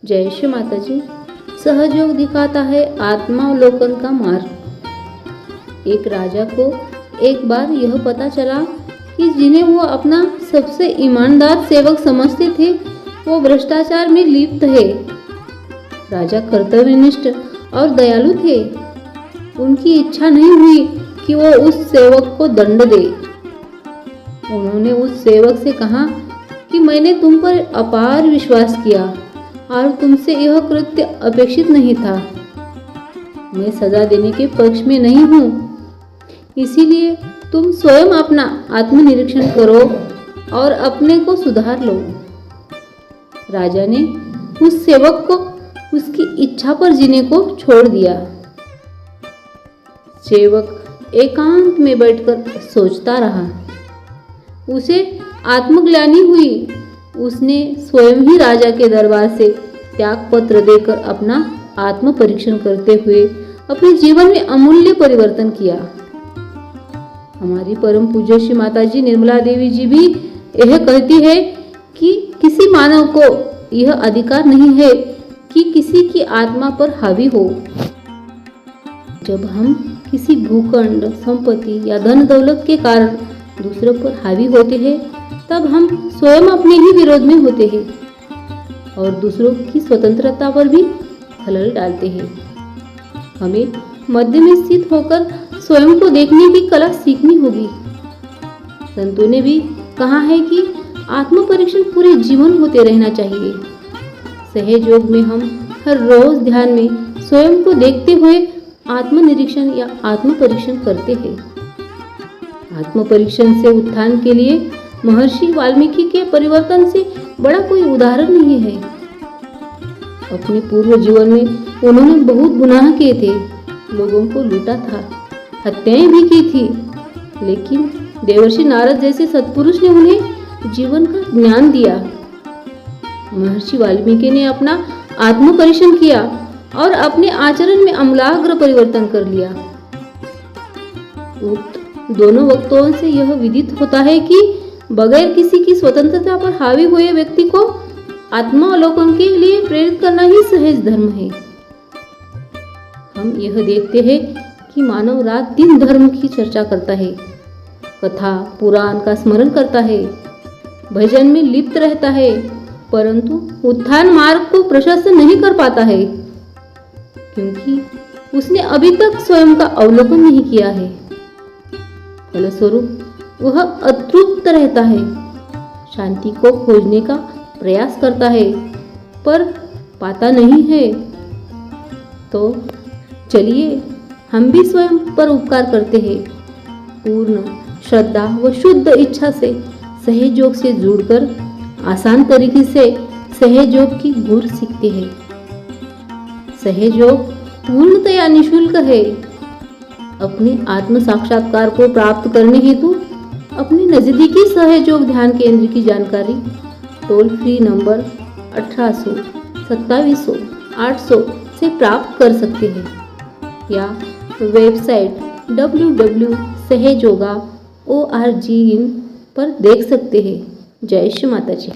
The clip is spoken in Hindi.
जय श्री माता जी। सहयोग दिखाता है आत्मावलोकन का मार्ग। एक राजा को एक बार यह पता चला कि जिन्हें वो अपना सबसे ईमानदार सेवक समझते थे वो भ्रष्टाचार में लिप्त है। राजा कर्तव्यनिष्ठ और दयालु थे। उनकी इच्छा नहीं हुई कि वो उस सेवक को दंड दे। उन्होंने उस सेवक से कहा कि मैंने तुम पर अपार विश्वास किया और तुमसे यह कृत्य अपेक्षित नहीं था। मैं सजा देने के पक्ष में नहीं हूँ, इसीलिए तुम स्वयं अपना आत्मनिरीक्षण करो और अपने को सुधार लो। राजा ने उस सेवक को उसकी इच्छा पर जीने को छोड़ दिया। सेवक एकांत में बैठकर सोचता रहा। उसे आत्मग्लानि हुई। उसने स्वयं ही राजा के दरबार से त्याग पत्र देकर अपना आत्म परीक्षण करते हुए अपने जीवन में अमूल्य परिवर्तन किया। हमारी परम पूज्य श्री माता जी निर्मला देवी जी भी यह कहती है कि किसी मानव को यह अधिकार नहीं है कि किसी की आत्मा पर हावी हो। जब हम किसी भूखंड, संपत्ति या धन दौलत के कारण दूसरों पर हावी होते हैं तब हम स्वयं अपने ही विरोध में होते हैं और दूसरों की स्वतंत्रता पर भी खलल डालते हैं। हमें मध्य में स्थित होकर स्वयं को देखने की कला सीखनी होगी। संतों ने भी कहा है कि आत्म परीक्षण पूरे जीवन होते रहना चाहिए। सहज योग में हम हर रोज ध्यान में स्वयं को देखते हुए आत्मनिरीक्षण या आत्म परीक्षण करते हैं। आत्म परीक्षण से उत्थान के लिए महर्षि वाल्मीकि के परिवर्तन से बड़ा कोई उदाहरण नहीं है। अपने पूर्व जीवन में उन्होंने बहुत गुनाह किए थे, लोगों को लूटा था, हत्याएं भी की थी, लेकिन देवर्षि नारद जैसे सत्पुरुष ने उन्हें जीवन का ज्ञान दिया। महर्षि वाल्मीकि ने अपना आत्म परीक्षण किया और अपने आचरण में आमूलाग्र परिवर्तन कर लिया। दोनों वक्तों से यह विदित होता है कि बगैर किसी की स्वतंत्रता पर हावी हुए व्यक्ति को आत्मावलोकन के लिए प्रेरित करना ही सहज धर्म है। हम यह देखते हैं कि मानव रात दिन धर्म की चर्चा करता है, कथा पुराण का स्मरण करता है, भजन में लिप्त रहता है, परंतु उत्थान मार्ग को प्रशस्त नहीं कर पाता है क्योंकि उसने अभी तक स्वयं का अवलोकन नहीं किया है। फलस्वरूप वह अतृप्त रहता है, शांति को खोजने का प्रयास करता है पर पाता नहीं है। तो चलिए हम भी स्वयं पर उपकार करते हैं। पूर्ण श्रद्धा व शुद्ध इच्छा से सहयोग से जुड़कर आसान तरीके से सहयोग की गुर सीखते हैं। सहयोग पूर्णतया निःशुल्क है। अपने आत्म साक्षात्कार को प्राप्त करने हेतु अपने नजदीकी सहयोग ध्यान केंद्र की जानकारी टोल फ्री नंबर 1800 2700 800 से प्राप्त कर सकते हैं या वेबसाइट www.sehyoga.org पर देख सकते हैं। जय श्री माता जी।